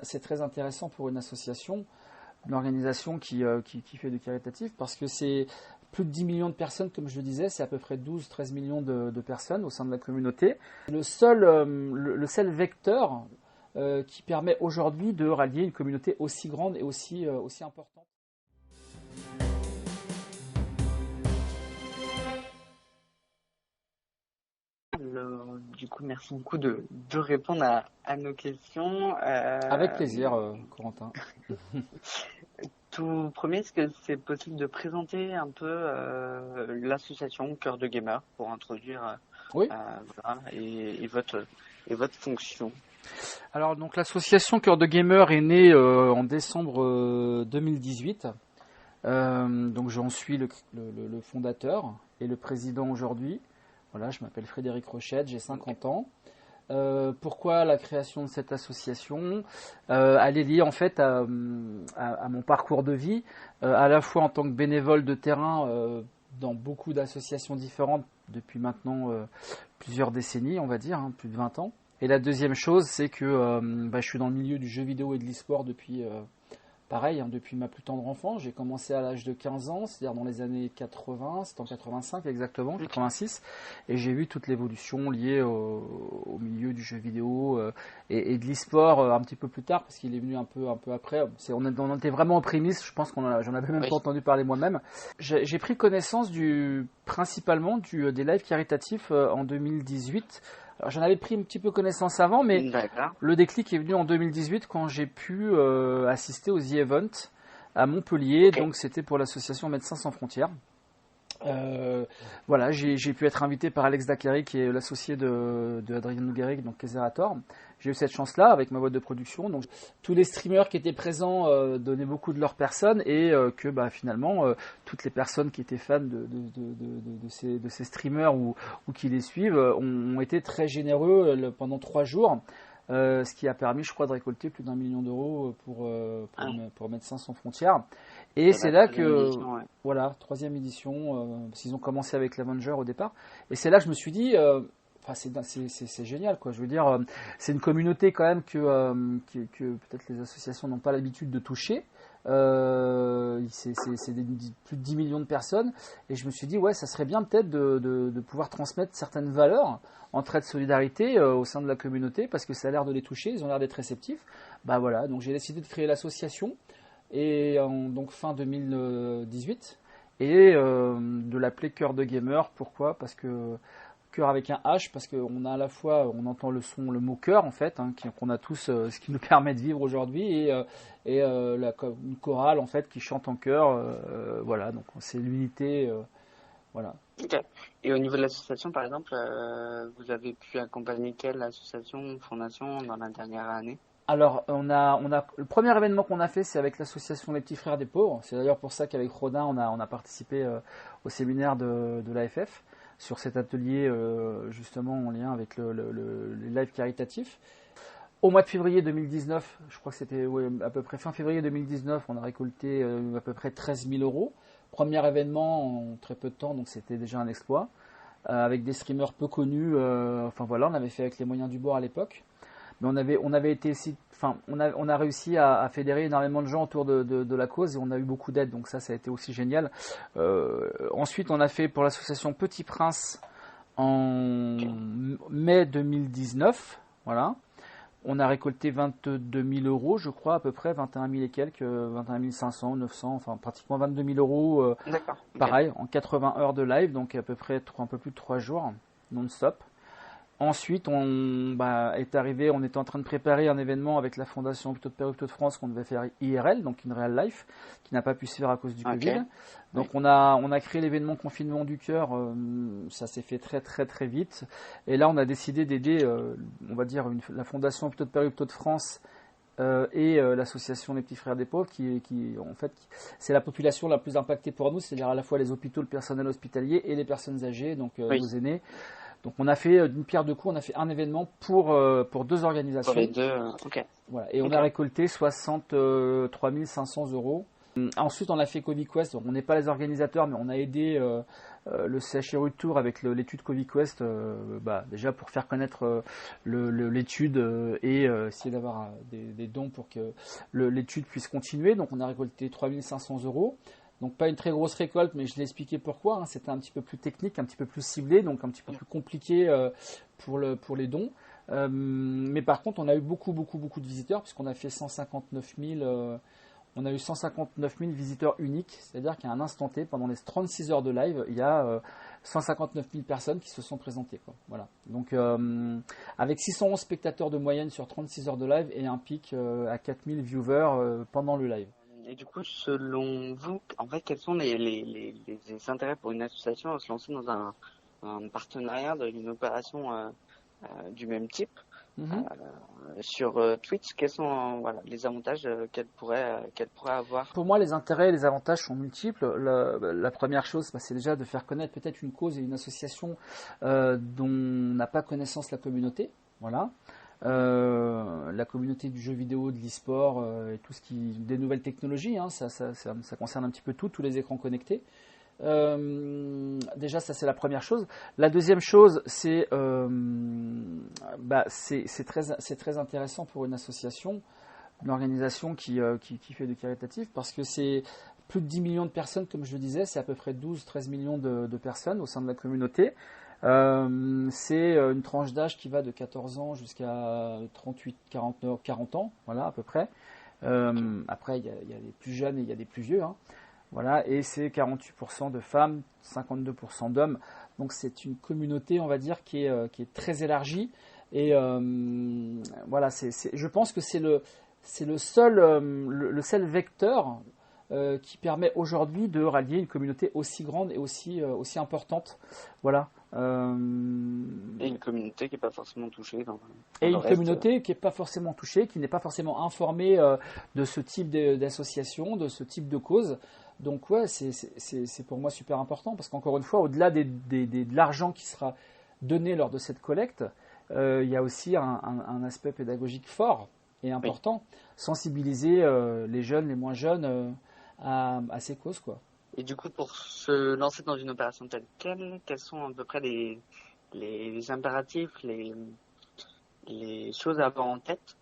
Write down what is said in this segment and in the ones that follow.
C'est très intéressant pour une association, une organisation qui fait du caritatif, parce que c'est plus de 10 millions de personnes, comme je le disais, c'est à peu près 12-13 millions de personnes au sein de la communauté. Le seul vecteur qui permet aujourd'hui de rallier une communauté aussi grande et aussi importante. Du coup, merci beaucoup de répondre à nos questions. Avec plaisir, Corentin. Tout premier, est-ce que c'est possible de présenter un peu l'association Cœur de Gamer pour introduire Oui. voilà, et votre fonction? Alors, donc, l'association Cœur de Gamer est née en décembre 2018. Donc, j'en suis le fondateur et le président aujourd'hui. Voilà, je m'appelle Frédéric Rochette, j'ai 50 ans. Pourquoi la création de cette association? Elle est liée en fait à mon parcours de vie, à la fois en tant que bénévole de terrain dans beaucoup d'associations différentes depuis maintenant plusieurs décennies, on va dire, plus de 20 ans. Et la deuxième chose, c'est que je suis dans le milieu du jeu vidéo et de l'e-sport depuis depuis ma plus tendre enfance. J'ai commencé à l'âge de 15 ans, c'est-à-dire dans les années 80, c'est en 85 exactement, 86, et j'ai vu toute l'évolution liée au milieu du jeu vidéo et de l'e-sport un petit peu plus tard, parce qu'il est venu un peu après. On était vraiment en prémisse, je pense j'en avais même pas entendu parler moi-même. J'ai pris connaissance principalement des lives caritatifs en 2018. Alors, j'en avais pris un petit peu connaissance avant, mais le déclic est venu en 2018 quand j'ai pu assister aux The Event à Montpellier. Okay. Donc c'était pour l'association Médecins Sans Frontières. Voilà, j'ai pu être invité par Alex Dakary, qui est l'associé de Adrien Nougaric, donc Keserator. J'ai eu cette chance-là avec ma boîte de production. Donc tous les streamers qui étaient présents donnaient beaucoup de leur personne, et que finalement toutes les personnes qui étaient fans de ces streamers ou qui les suivent ont été très généreux pendant 3 jours. Ce qui a permis, je crois, de récolter plus d'1 million d'euros pour Médecins Sans Frontières. Et c'est là que, voilà, 3e édition, parce qu'ils ont commencé avec l'Avenger au départ. Et c'est là que je me suis dit, c'est génial, quoi. Je veux dire, c'est une communauté quand même que peut-être les associations n'ont pas l'habitude de toucher. C'est plus de 10 millions de personnes. Et je me suis dit, ouais, ça serait bien peut-être de pouvoir transmettre certaines valeurs, entraide, solidarité au sein de la communauté, parce que ça a l'air de les toucher, ils ont l'air d'être réceptifs. Voilà, donc j'ai décidé de créer l'association, et donc fin 2018, et de l'appeler Cœur de Gamer. Pourquoi? Parce que cœur avec un H, parce qu'on a à la fois, on entend le mot cœur en fait, qu'on a tous, ce qui nous permet de vivre aujourd'hui, et une chorale en fait qui chante en chœur, voilà, donc c'est l'unité, voilà. Okay. Et au niveau de l'association, par exemple, vous avez pu accompagner quelle association, fondation dans la dernière année? Alors, le premier événement qu'on a fait, c'est avec l'association Les Petits Frères des Pauvres. C'est d'ailleurs pour ça qu'avec Rodin, on a participé au séminaire de l'AFF sur cet atelier justement en lien avec les lives caritatifs. Au mois de février 2019, je crois que c'était à peu près fin février 2019, on a récolté à peu près 13 000 euros. Premier événement en très peu de temps, donc c'était déjà un exploit. Avec des streamers peu connus, on avait fait avec les moyens du bord à l'époque. Mais on avait été aussi, on a réussi à fédérer énormément de gens autour de la cause, et on a eu beaucoup d'aide, donc ça a été aussi génial. Ensuite, on a fait pour l'association Petit Prince en mai 2019, voilà. On a récolté 22 000 euros, je crois, à peu près, 21 000 et quelques, 21 500, 900, enfin pratiquement 22 000 euros, pareil, en 80 heures de live, donc à peu près un peu plus de 3 jours, non-stop. Ensuite, on est arrivé, on était en train de préparer un événement avec la Fondation Hôpitaux de Paris, Hôpitaux de France, qu'on devait faire IRL, donc une real life, qui n'a pas pu se faire à cause du Covid. Donc on a créé l'événement Confinement du Cœur, ça s'est fait très très très vite. Et là, on a décidé d'aider, on va dire, la Fondation Hôpitaux de Paris, Hôpitaux de France, et l'association Les Petits Frères des Pauvres, qui en fait, c'est la population la plus impactée pour nous, c'est-à-dire à la fois les hôpitaux, le personnel hospitalier et les personnes âgées, donc nos aînés. Donc on a fait d'une pierre deux coups, on a fait un événement pour 2 organisations. Pour les deux, Voilà. Et on a récolté 63 500 euros Ensuite, on a fait CoviQuest. On n'est pas les organisateurs, mais on a aidé le CHRU de Tours avec l'étude CoviQuest, déjà pour faire connaître l'étude et essayer d'avoir des dons pour que l'étude puisse continuer. Donc, on a récolté 3500 €. Donc, pas une très grosse récolte, mais je l'ai expliqué pourquoi. Hein. C'était un petit peu plus technique, un petit peu plus ciblé, donc un petit peu plus compliqué pour les dons. Mais par contre, on a eu beaucoup de visiteurs, puisqu'on a fait 159 000. On a eu 159 000 visiteurs uniques, c'est-à-dire qu'à un instant T, pendant les 36 heures de live, il y a 159 000 personnes qui se sont présentées, quoi. Voilà. Donc, avec 611 spectateurs de moyenne sur 36 heures de live et un pic à 4000 viewers pendant le live. Et du coup, selon vous, en fait, quels sont les intérêts pour une association à se lancer dans un partenariat, dans une opération du même type sur Twitch? Quels sont les avantages qu'elle pourrait avoir? Pour moi, les intérêts et les avantages sont multiples. La première chose, c'est déjà de faire connaître peut-être une cause et une association dont n'a pas connaissance la communauté. Voilà. La communauté du jeu vidéo, de l'e-sport et tout ce des nouvelles technologies, hein, ça concerne un petit peu tous les écrans connectés. Déjà, ça c'est la première chose. La deuxième chose, c'est très intéressant pour une association, une organisation qui fait du caritatif, parce que c'est plus de 10 millions de personnes, comme je le disais, c'est à peu près 12-13 millions de personnes au sein de la communauté. C'est une tranche d'âge qui va de 14 ans jusqu'à 38-40 ans, voilà, à peu près. Après, il y a des plus jeunes et il y a des plus vieux, hein. Voilà, et c'est 48% de femmes, 52% d'hommes. Donc c'est une communauté, on va dire, qui est très élargie. Et voilà, je pense que c'est le seul vecteur qui permet aujourd'hui de rallier une communauté aussi grande et aussi importante. Voilà. Et une communauté qui n'est pas forcément touchée. Et une communauté qui n'est pas forcément touchée, qui n'est pas forcément informée de ce type d'association, de ce type de cause. Donc ouais, c'est pour moi super important, parce qu'encore une fois, au-delà de l'argent qui sera donné lors de cette collecte, il y a aussi un aspect pédagogique fort et important. Oui. Sensibiliser les jeunes, les moins jeunes à ces causes, quoi. Et du coup, pour se lancer dans une opération telle quelle, quels sont à peu près les impératifs, les choses à avoir en tête,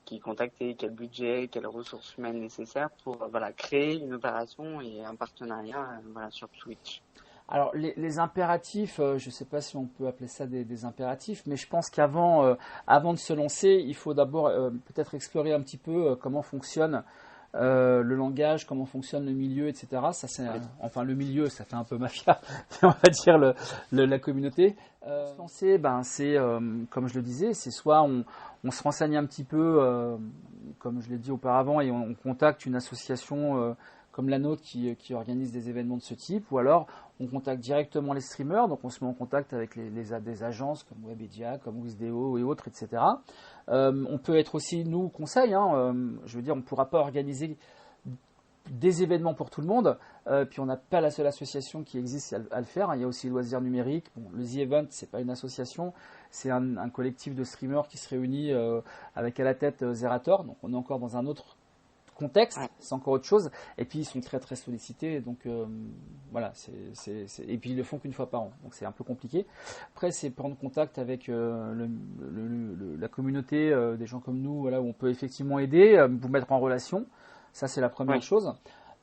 qui contacter, quel budget, quelles ressources humaines nécessaires pour créer une opération et un partenariat sur Twitch? Alors les impératifs, je ne sais pas si on peut appeler ça des impératifs, mais je pense qu'avant de se lancer, il faut d'abord peut-être explorer un petit peu comment fonctionne le langage, comment fonctionne le milieu, etc. Ça, enfin le milieu, ça fait un peu mafia, on va dire la communauté. Se lancer, c'est comme je le disais, c'est soit on se renseigne un petit peu, comme je l'ai dit auparavant, et on contacte une association comme la nôtre qui organise des événements de ce type, ou alors on contacte directement les streamers, donc on se met en contact avec des agences comme Webedia, comme Wisdeo et autres, etc. On peut être aussi, nous, conseil, je veux dire, on ne pourra pas organiser des événements pour tout le monde, puis on n'a pas la seule association qui existe à le faire, il y a aussi Loisirs Numériques. Bon, le The Event, c'est pas une association, c'est un collectif de streamers qui se réunit avec à la tête Zerator, donc on est encore dans un autre contexte, c'est encore autre chose, et puis ils sont très très sollicités, donc voilà, et puis ils le font qu'une fois par an, donc c'est un peu compliqué. Après, c'est prendre contact avec la communauté, des gens comme nous, voilà, où on peut effectivement aider, vous mettre en relation, ça c'est la première chose.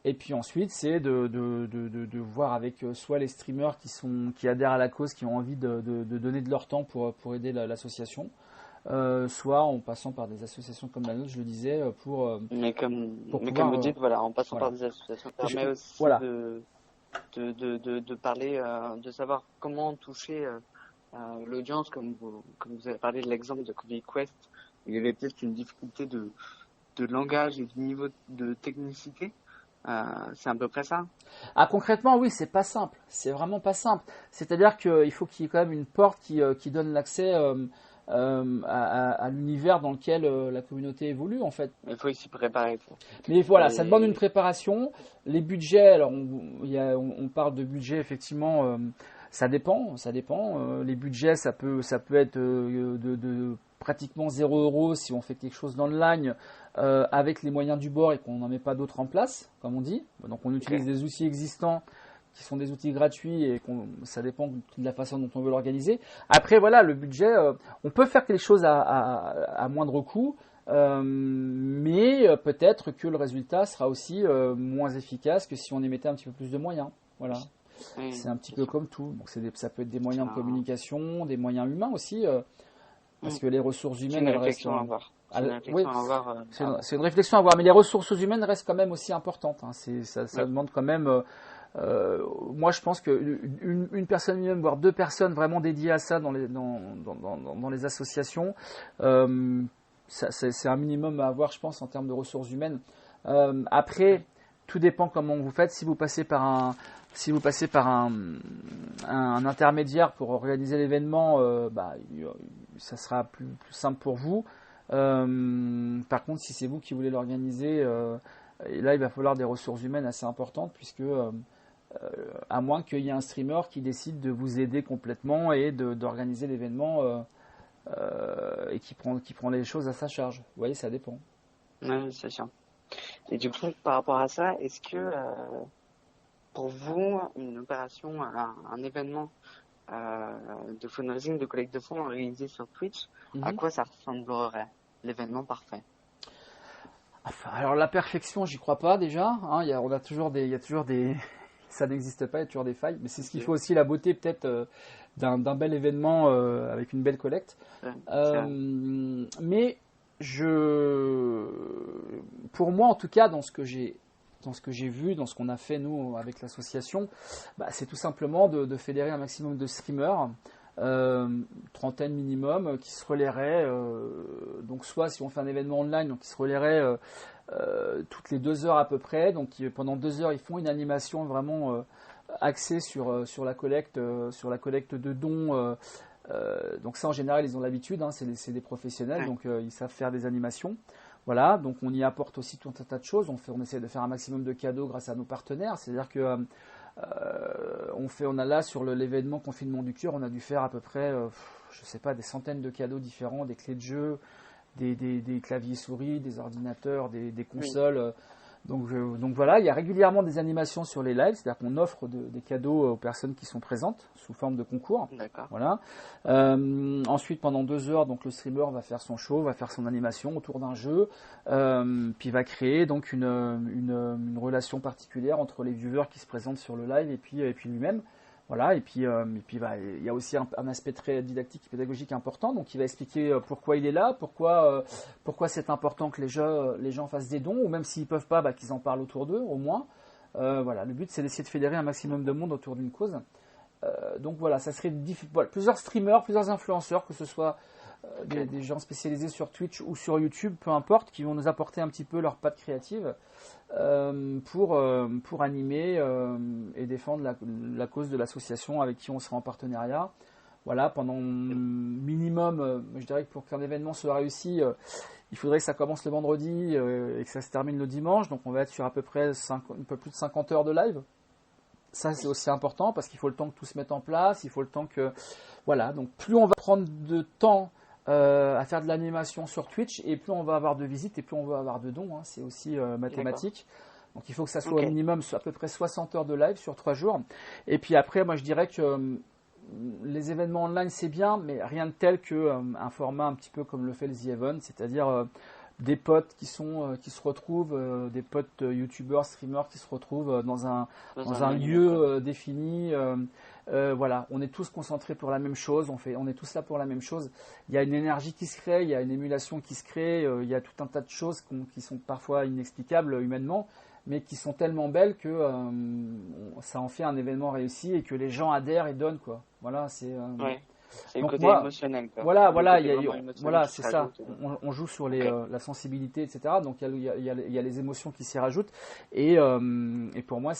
Et puis ensuite, c'est de voir avec soit les streamers qui adhèrent à la cause, qui ont envie de donner de leur temps pour aider l'association, soit en passant par des associations comme la nôtre, je le disais, mais comme vous dites, en passant par des associations, ça permet aussi de parler, de savoir comment toucher l'audience, comme vous avez parlé de l'exemple de CoviQuest. Il y avait peut-être une difficulté de langage et de niveau de technicité. C'est à peu près ça. Concrètement, oui, c'est pas simple. C'est vraiment pas simple. C'est-à-dire qu'il faut qu'il y ait quand même une porte qui donne l'accès à l'univers dans lequel la communauté évolue, en fait. Il faut s'y préparer. Mais voilà, ça demande une préparation. Les budgets, alors on parle de budget, effectivement, ça dépend. Les budgets, ça peut être de pratiquement 0 € si on fait quelque chose dans le line avec les moyens du bord et qu'on n'en met pas d'autres en place, comme on dit. Donc on utilise des outils existants qui sont des outils gratuits et ça dépend de la façon dont on veut l'organiser. Après, voilà, le budget, on peut faire quelque chose à moindre coût, mais peut-être que le résultat sera aussi moins efficace que si on y mettait un petit peu plus de moyens. Voilà. Oui, C'est un petit peu comme tout. Donc ça peut être des moyens de communication, des moyens humains aussi, parce que les ressources humaines, c'est une elles restent. réflexion à avoir. C'est une réflexion Oui, à avoir. c'est une réflexion à avoir, mais les ressources humaines restent quand même aussi importantes. Hein. Ça demande quand même. Moi, je pense qu'une personne minimum, voire 2 personnes vraiment dédiées à ça dans les associations, c'est un minimum à avoir, je pense, en termes de ressources humaines. Après, tout dépend comment vous faites. Si vous passez par un intermédiaire pour organiser l'événement, ça sera plus simple pour vous. Par contre, si c'est vous qui voulez l'organiser, et là, il va falloir des ressources humaines assez importantes, puisque à moins qu'il y ait un streamer qui décide de vous aider complètement et d'organiser l'événement et qui prend les choses à sa charge. Vous voyez, ça dépend. Oui, c'est sûr. Et du coup, par rapport à ça, est-ce que pour vous, une opération, un événement de fundraising, de collecte de fonds réalisé sur Twitch, à quoi ça ressemblerait l'événement parfait? Enfin, alors la perfection, j'y crois pas déjà. Hein, il y a toujours des ça n'existe pas, il y a toujours des failles. Mais c'est ce qui fait aussi la beauté peut-être d'un bel événement avec une belle collecte. Mais pour moi en tout cas, dans ce que j'ai vu, dans ce qu'on a fait nous avec l'association, c'est tout simplement de fédérer un maximum de streamers, trentaine minimum, qui se relaieraient, donc soit si on fait un événement online, donc qui se relaieraient toutes les 2 heures à peu près, donc pendant 2 heures ils font une animation vraiment axée sur la collecte de dons. Donc ça en général ils ont l'habitude, hein, c'est des professionnels, donc ils savent faire des animations. Voilà, donc on y apporte aussi tout un tas de choses. On essaie de faire un maximum de cadeaux grâce à nos partenaires. C'est-à-dire que on a là sur l'événement Confinement du Cœur, on a dû faire à peu près, je sais pas, des centaines de cadeaux différents, des clés de jeu, des claviers souris, des ordinateurs, des consoles. Donc voilà, il y a régulièrement des animations sur les lives, c'est-à-dire qu'on offre des cadeaux aux personnes qui sont présentes sous forme de concours. D'accord. Voilà. Ensuite, pendant 2 heures, donc le streamer va faire son show, va faire son animation autour d'un jeu, puis va créer donc une relation particulière entre les viewers qui se présentent sur le live et puis lui-même. Voilà, et puis il y a aussi un aspect très didactique et pédagogique important, donc il va expliquer pourquoi il est là, pourquoi c'est important que les gens fassent des dons, ou même s'ils peuvent pas, qu'ils en parlent autour d'eux, au moins. Voilà, le but c'est d'essayer de fédérer un maximum de monde autour d'une cause. Donc voilà, ça serait plusieurs streamers, plusieurs influenceurs, que ce soit des gens spécialisés sur Twitch ou sur YouTube, peu importe, qui vont nous apporter un petit peu leur patte créative pour animer et défendre la cause de l'association avec qui on sera en partenariat. Voilà, pendant minimum, je dirais que pour qu'un événement soit réussi, il faudrait que ça commence le vendredi et que ça se termine le dimanche. Donc on va être sur à peu près un peu plus de 50 heures de live. Ça, c'est aussi important parce qu'il faut le temps que tout se mette en place, il faut le temps que... Voilà, donc plus on va prendre de temps à faire de l'animation sur Twitch, et plus on va avoir de visites et plus on va avoir de dons, hein, c'est aussi mathématique. Donc il faut que ça soit au minimum à peu près 60 heures de live sur 3 jours. Et puis après, moi je dirais que les événements online c'est bien, mais rien de tel qu'un format un petit peu comme le fait le The Event, c'est-à-dire des potes qui se retrouvent, des potes youtubeurs, streamers qui se retrouvent dans un lieu défini. Voilà, on est tous concentrés pour la même chose, on est tous là pour la même chose. Il y a une énergie qui se crée, il y a une émulation qui se crée, il y a tout un tas de choses qui sont parfois inexplicables humainement, mais qui sont tellement belles que ça en fait un événement réussi et que les gens adhèrent et donnent, quoi. Voilà, c'est... C'est le côté émotionnel, quoi. Voilà, c'est ça. On joue sur la sensibilité, etc. Donc il y a les émotions qui s'y rajoutent. Et pour moi,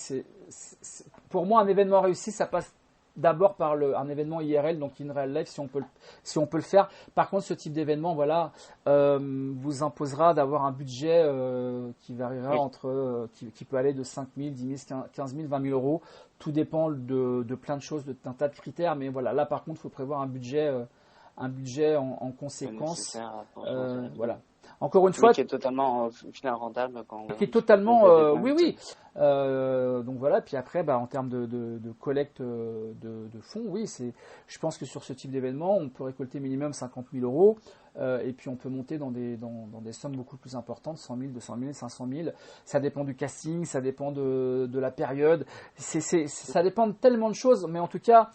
pour moi, un événement réussi, ça passe d'abord par un événement IRL, donc in real life, si on peut le faire. Par contre, ce type d'événement, voilà, vous imposera d'avoir un budget qui variera qui peut aller de 5 000, 10 000, 15 000, 20 000 euros. Tout dépend de plein de choses, d'un tas de critères. Mais voilà, là, par contre, il faut prévoir un budget un budget en conséquence. Voilà. Encore une fois, qui est totalement au final rentable qui est totalement oui. Donc voilà. Puis après, en termes de collecte de fonds, oui, je pense que sur ce type d'événement, on peut récolter minimum 50 000 euros. Et puis on peut monter dans des sommes beaucoup plus importantes, 100 000, 200 000, 500 000. Ça dépend du casting, ça dépend de la période. Ça dépend de tellement de choses. Mais en tout cas,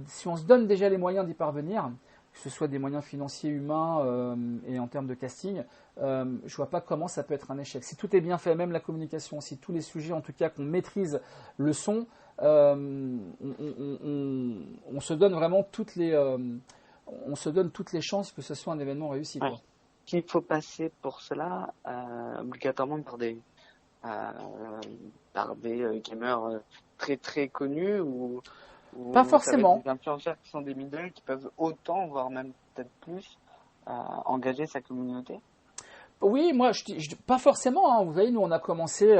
si on se donne déjà les moyens d'y parvenir, que ce soit des moyens financiers, humains et en termes de casting, je vois pas comment ça peut être un échec. Si tout est bien fait, même la communication, si tous les sujets, en tout cas qu'on maîtrise le son, on se donne vraiment toutes les chances que ce soit un événement réussi. Ouais. Il faut passer pour cela obligatoirement par des gamers très très connus ou pas forcément. Des influenceurs qui sont des middle qui peuvent autant, voire même peut-être plus, engager sa communauté. Oui, moi, pas forcément. Hein. Vous voyez, nous, on a commencé,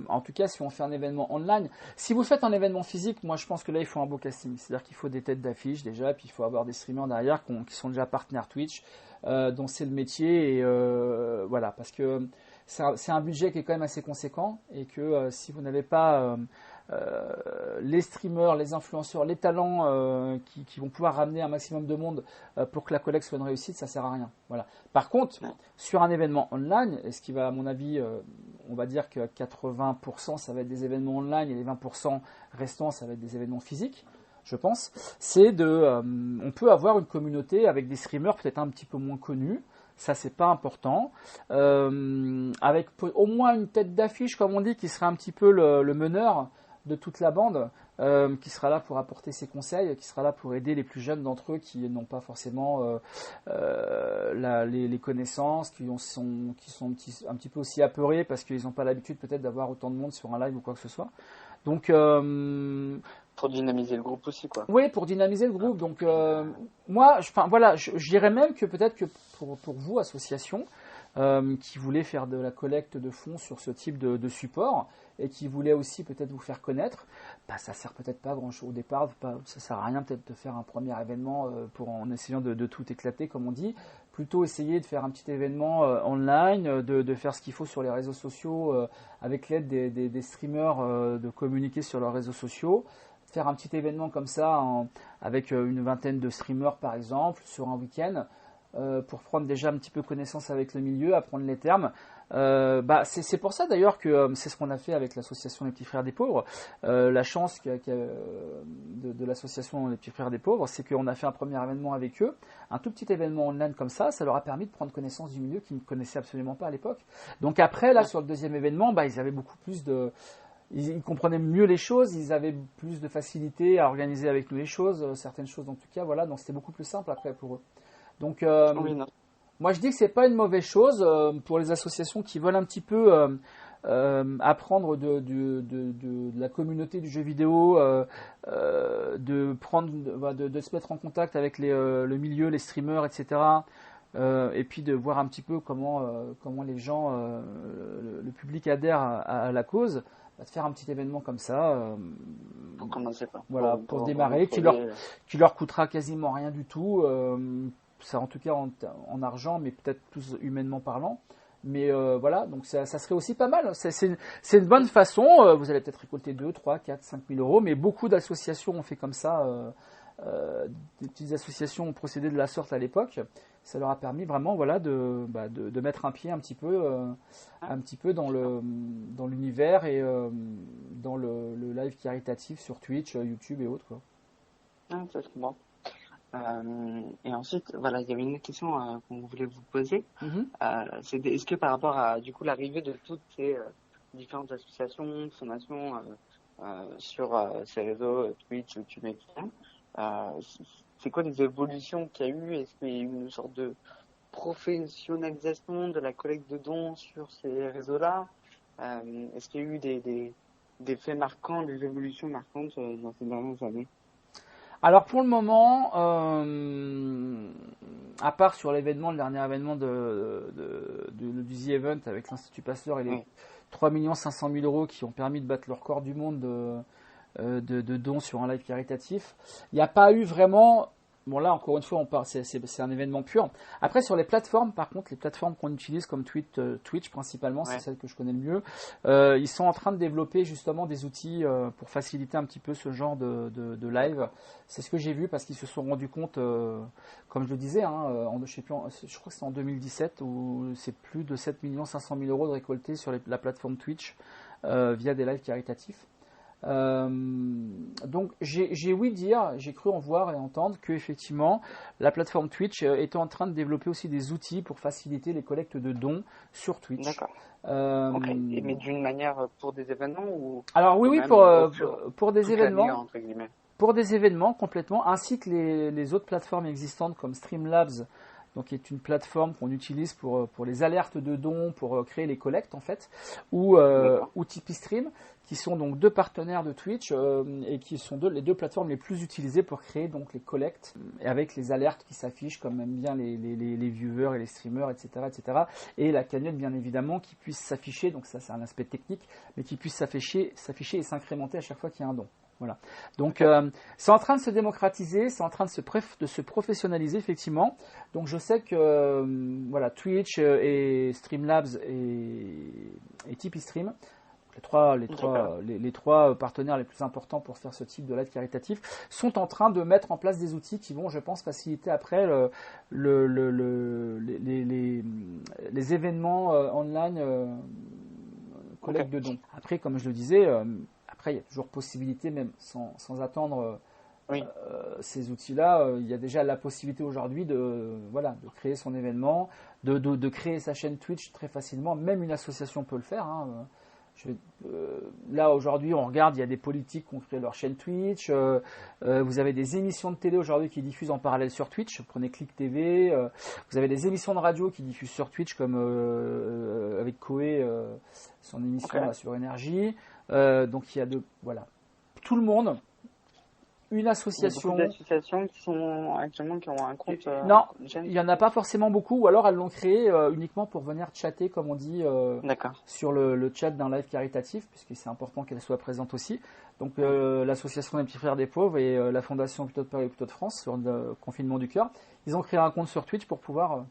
en tout cas, si on fait un événement online. Si vous faites un événement physique, moi, je pense que là, il faut un beau casting. C'est-à-dire qu'il faut des têtes d'affiche déjà, puis il faut avoir des streamers derrière qui sont déjà partenaires Twitch, dont c'est le métier. Et voilà, parce que c'est un budget qui est quand même assez conséquent et que si vous n'avez pas les streamers, les influenceurs, les talents qui vont pouvoir ramener un maximum de monde pour que la collecte soit une réussite, ça sert à rien. Voilà. Par contre, sur un événement online, et ce qui va, à mon avis, on va dire que 80% ça va être des événements online et les 20% restants ça va être des événements physiques, je pense, on peut avoir une communauté avec des streamers peut-être un petit peu moins connus. Ça, c'est pas important. Avec au moins une tête d'affiche, comme on dit, qui sera un petit peu le meneur de toute la bande, qui sera là pour apporter ses conseils, qui sera là pour aider les plus jeunes d'entre eux qui n'ont pas forcément les connaissances, qui sont un petit peu aussi apeurés parce qu'ils n'ont pas l'habitude peut-être d'avoir autant de monde sur un live ou quoi que ce soit. Donc pour dynamiser le groupe aussi, quoi. Oui, pour dynamiser le groupe. Donc moi, je dirais même que peut-être que pour vous, association, qui voulez faire de la collecte de fonds sur ce type de support et qui voulait aussi peut-être vous faire connaître, ça sert peut-être pas à grand chose au départ, ça sert à rien peut-être de faire un premier événement en essayant de tout éclater comme on dit, plutôt essayer de faire un petit événement online, de faire ce qu'il faut sur les réseaux sociaux avec l'aide des streamers, de communiquer sur leurs réseaux sociaux, faire un petit événement comme ça avec une vingtaine de streamers par exemple sur un week-end, pour prendre déjà un petit peu connaissance avec le milieu, apprendre les termes. C'est pour ça d'ailleurs que c'est ce qu'on a fait avec l'association Les Petits Frères des Pauvres. La chance de l'association Les Petits Frères des Pauvres, c'est qu'on a fait un premier événement avec eux, un tout petit événement online comme ça leur a permis de prendre connaissance du milieu qu'ils ne connaissaient absolument pas à l'époque. Donc après, là, sur le deuxième événement, ils avaient beaucoup plus ils comprenaient mieux les choses, ils avaient plus de facilité à organiser avec nous les choses, certaines choses en tout cas, voilà, donc c'était beaucoup plus simple après pour eux. Donc, moi je dis que c'est pas une mauvaise chose pour les associations qui veulent un petit peu apprendre de la communauté du jeu vidéo, de se mettre en contact avec le milieu, les streamers, etc. Et puis de voir un petit peu comment les gens, le public adhère à la cause. De faire un petit événement comme ça pour commencer quoi. Voilà, pour démarrer, qui leur coûtera quasiment rien du tout, ça en tout cas en argent, mais peut-être plus humainement parlant. Mais voilà, donc ça serait aussi pas mal. C'est une bonne façon. Vous allez peut-être récolter 2, 3, 4, 5 000 euros, mais beaucoup d'associations ont fait comme ça. Des petites associations ont procédé de la sorte à l'époque. Ça leur a permis vraiment, voilà, de mettre un pied un petit peu dans l'univers et dans le live caritatif sur Twitch, YouTube et autres, quoi. Ça se comprend. Et ensuite, voilà, il y avait une autre question qu'on voulait vous poser. C'est est-ce que par rapport à du coup l'arrivée de toutes ces différentes associations, fondations sur ces réseaux Twitch, YouTube, etc. C'est quoi les évolutions qu'il y a eu? Est-ce qu'il y a eu une sorte de professionnalisation de la collecte de dons sur ces réseaux-là? Est-ce qu'il y a eu des faits marquants, des évolutions marquantes dans ces dernières années? Alors pour le moment, à part sur le dernier événement du The Event avec l'Institut Pasteur et les 3 500 000 euros qui ont permis de battre le record du monde de dons sur un live caritatif, il n'y a pas eu vraiment Bon là encore une fois c'est un événement pur. Après sur les plateformes, par contre les plateformes qu'on utilise comme Twitch principalement, c'est celle que je connais le mieux, ils sont en train de développer justement des outils pour faciliter un petit peu ce genre de live. C'est ce que j'ai vu parce qu'ils se sont rendus compte, comme je le disais, je crois que c'est en 2017 où c'est plus de 7 500 000 € de récoltés sur la plateforme Twitch via des lives caritatifs. Donc j'ai cru en voir et entendre que effectivement la plateforme Twitch était en train de développer aussi des outils pour faciliter les collectes de dons sur Twitch. D'accord. Mais d'une manière pour des événements ou alors oui pour des événements entre guillemets. Pour des événements complètement, ainsi que les autres plateformes existantes comme Streamlabs, donc qui est une plateforme qu'on utilise pour les alertes de dons, pour créer les collectes en fait, ou Tipeee Stream, qui sont donc deux partenaires de Twitch et qui sont les deux plateformes les plus utilisées pour créer donc les collectes et avec les alertes qui s'affichent comme aiment bien les viewers et les streamers, etc., etc. Et la cagnotte bien évidemment qui puisse s'afficher, donc ça c'est un aspect technique, mais qui puisse s'afficher et s'incrémenter à chaque fois qu'il y a un don. Voilà. Donc c'est en train de se démocratiser, c'est en train de se professionnaliser effectivement. Donc je sais que Twitch et Streamlabs et Tipeee Stream, les trois partenaires les plus importants pour faire ce type de live caritatif, sont en train de mettre en place des outils qui vont, je pense, faciliter après les événements online collecte de dons. Après, comme je le disais, après, il y a toujours possibilité, même sans attendre ces outils-là, il y a déjà la possibilité aujourd'hui de créer son événement, de créer sa chaîne Twitch très facilement. Même une association peut le faire. Là, aujourd'hui, on regarde, il y a des politiques qui ont créé leur chaîne Twitch. Vous avez des émissions de télé aujourd'hui qui diffusent en parallèle sur Twitch. Prenez Click TV. Vous avez des émissions de radio qui diffusent sur Twitch, comme avec Koé, son émission là, sur Énergie. Donc il y a tout le monde, une association. Il y a beaucoup d'associations qui sont actuellement qui ont un compte. Non, il y en a pas forcément beaucoup, ou alors elles l'ont créé uniquement pour venir chatter, comme on dit, sur le chat d'un live caritatif, puisque c'est important qu'elle soit présente aussi. Donc l'association des petits frères des pauvres et la fondation Plutôt de Paris et Plutôt de France sur le confinement du cœur, ils ont créé un compte sur Twitch pour pouvoir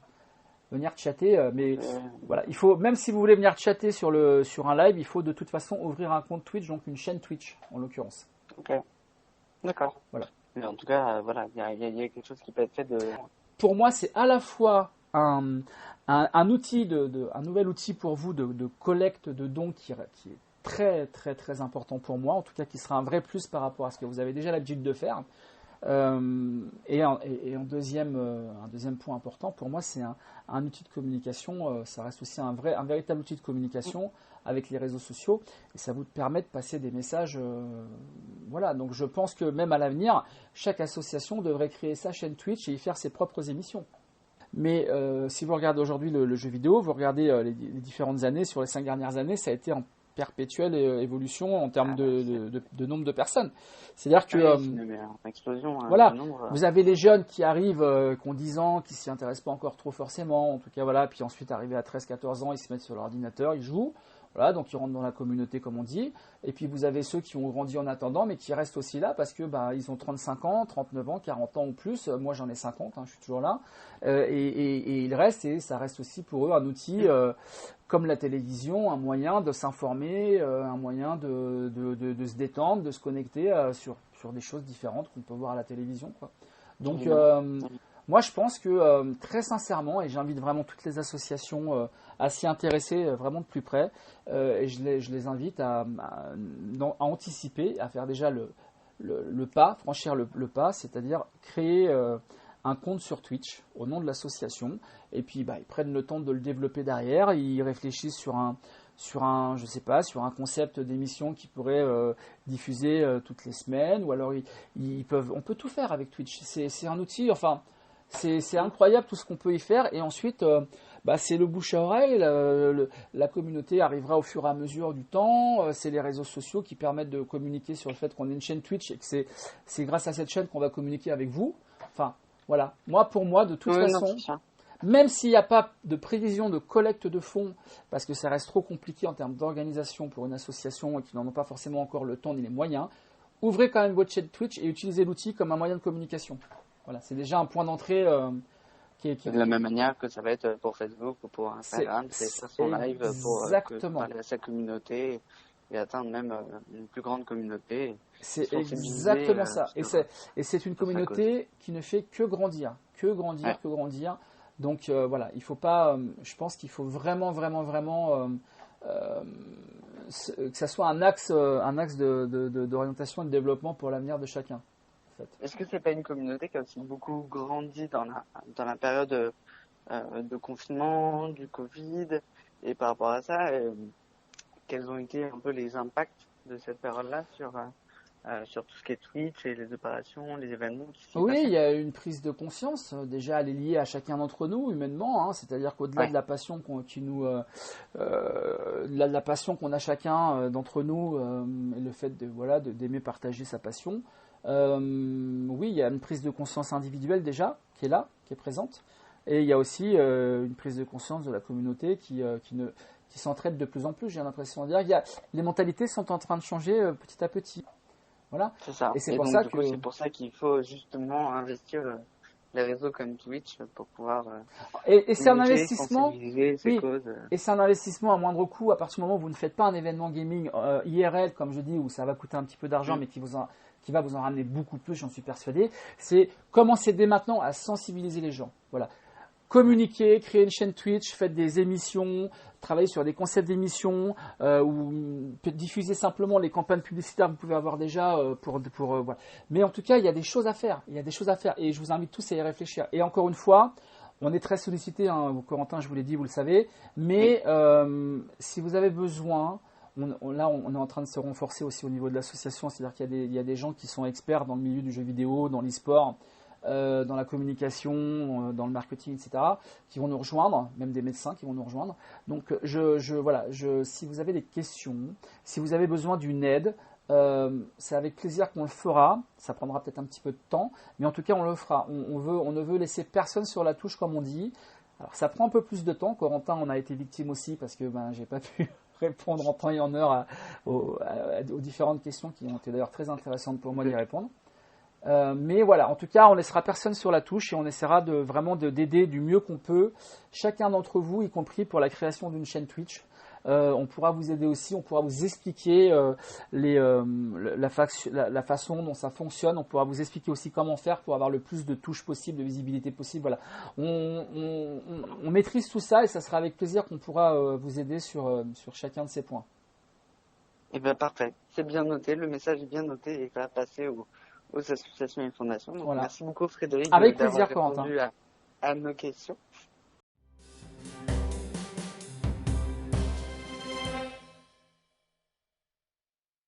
venir chatter, mais voilà, il faut, même si vous voulez venir chatter sur un live, il faut de toute façon ouvrir un compte Twitch, donc une chaîne Twitch en l'occurrence. Ok, d'accord. Voilà. Mais en tout cas, il y a quelque chose qui peut être fait de. Pour moi, c'est à la fois un outil un nouvel outil pour vous de collecte de dons qui est très très très important pour moi, en tout cas qui sera un vrai plus par rapport à ce que vous avez déjà l'habitude de faire. Et un deuxième point important pour moi, c'est un outil de communication. Ça reste aussi un véritable outil de communication avec les réseaux sociaux, et ça vous permet de passer des messages. Donc je pense que même à l'avenir, chaque association devrait créer sa chaîne Twitch et y faire ses propres émissions. Mais si vous regardez aujourd'hui le jeu vidéo, vous regardez les différentes années, sur les 5 dernières années, ça a été en perpétuelle évolution en termes de nombre de personnes. C'est-à-dire que explosion, vous avez les jeunes qui arrivent, qui ont 10 ans, qui s'y intéressent pas encore trop forcément, en tout cas puis ensuite arrivés à 13-14 ans, ils se mettent sur l'ordinateur, ils jouent. Donc ils rentrent dans la communauté comme on dit, et puis vous avez ceux qui ont grandi en attendant mais qui restent aussi là parce que ils ont 35 ans, 39 ans, 40 ans ou plus. Moi j'en ai 50, je suis toujours là, et ils restent, et ça reste aussi pour eux un outil comme la télévision, un moyen de s'informer, un moyen de se détendre, de se connecter sur des choses différentes qu'on peut voir à la télévision, quoi. Donc moi, je pense que très sincèrement, et j'invite vraiment toutes les associations à s'y intéresser vraiment de plus près, et je les invite à anticiper, à faire déjà le pas, franchir le pas, c'est-à-dire créer un compte sur Twitch au nom de l'association, et puis ils prennent le temps de le développer derrière, ils réfléchissent sur un concept d'émission qui pourrait diffuser toutes les semaines, ou alors on peut tout faire avec Twitch. C'est un outil, c'est incroyable tout ce qu'on peut y faire, et ensuite c'est le bouche à oreille, la communauté arrivera au fur et à mesure du temps, c'est les réseaux sociaux qui permettent de communiquer sur le fait qu'on ait une chaîne Twitch et que c'est grâce à cette chaîne qu'on va communiquer avec vous. Voilà, pour moi de toute façon, même s'il n'y a pas de prévision de collecte de fonds, parce que ça reste trop compliqué en termes d'organisation pour une association et qui n'en ont pas forcément encore le temps ni les moyens, ouvrez quand même votre chaîne Twitch et utilisez l'outil comme un moyen de communication. Voilà, c'est déjà un point d'entrée qui est De la même manière que ça va être pour Facebook ou pour Instagram, c'est faire son live pour parler à sa communauté et atteindre même une plus grande communauté. C'est exactement ça. Et c'est une communauté qui ne fait que grandir, que grandir. Donc voilà, il faut pas. Je pense qu'il faut vraiment que ça soit un axe d'orientation et de développement pour l'avenir de chacun. En fait. Est-ce que c'est pas une communauté qui a aussi beaucoup grandi dans la période de confinement, du Covid, et par rapport à ça, quels ont été un peu les impacts de cette période-là sur tout ce qui est Twitch et les opérations, les événements qui s'y passaient? Il y a une prise de conscience. Déjà, elle est liée à chacun d'entre nous humainement. C'est-à-dire qu'au-delà de la passion la passion qu'on a chacun d'entre nous, et le fait d'aimer partager sa passion. Il y a une prise de conscience individuelle déjà qui est là, qui est présente. Et il y a aussi une prise de conscience de la communauté qui s'entraide de plus en plus. J'ai l'impression de dire les mentalités sont en train de changer petit à petit. Voilà. C'est ça. Et c'est pour ça qu'il faut justement investir les réseaux comme Twitch pour pouvoir et c'est un investissement. Causes. Et c'est un investissement à moindre coût à partir du moment où vous ne faites pas un événement gaming IRL, comme je dis, où ça va coûter un petit peu d'argent, mais qui va vous en ramener beaucoup plus, j'en suis persuadé. C'est commencer dès maintenant à sensibiliser les gens. Voilà. Communiquer, créer une chaîne Twitch, faites des émissions, travailler sur des concepts d'émissions, ou diffuser simplement les campagnes publicitaires que vous pouvez avoir déjà voilà. Mais en tout cas, il y a des choses à faire. Et je vous invite tous à y réfléchir. Et encore une fois, on est très sollicité, hein, Corentin, je vous l'ai dit, vous le savez. Mais si vous avez besoin, on est en train de se renforcer aussi au niveau de l'association. C'est-à-dire qu'il y a des gens qui sont experts dans le milieu du jeu vidéo, dans l'e-sport, dans la communication, dans le marketing, etc., qui vont nous rejoindre, même des médecins qui vont nous rejoindre. Donc, si vous avez des questions, si vous avez besoin d'une aide, c'est avec plaisir qu'on le fera. Ça prendra peut-être un petit peu de temps, mais en tout cas, on le fera. On ne veut laisser personne sur la touche, comme on dit. Alors, ça prend un peu plus de temps. Corentin, on a été victime aussi parce que j'ai pas pu répondre en temps et en heure aux différentes questions qui ont été d'ailleurs très intéressantes pour moi d'y répondre. Mais voilà, en tout cas, on laissera personne sur la touche et on essaiera d'aider du mieux qu'on peut chacun d'entre vous, y compris pour la création d'une chaîne Twitch. On pourra vous aider aussi, on pourra vous expliquer la façon dont ça fonctionne. On pourra vous expliquer aussi comment faire pour avoir le plus de touches possible, de visibilité possible. Voilà, on maîtrise tout ça et ça sera avec plaisir qu'on pourra vous aider sur chacun de ces points. Eh bien, parfait, c'est bien noté, le message est bien noté et va passer aux associations et fondations. Donc, voilà. Merci beaucoup Frédéric avec plaisir, Corentin. Répondu à nos questions.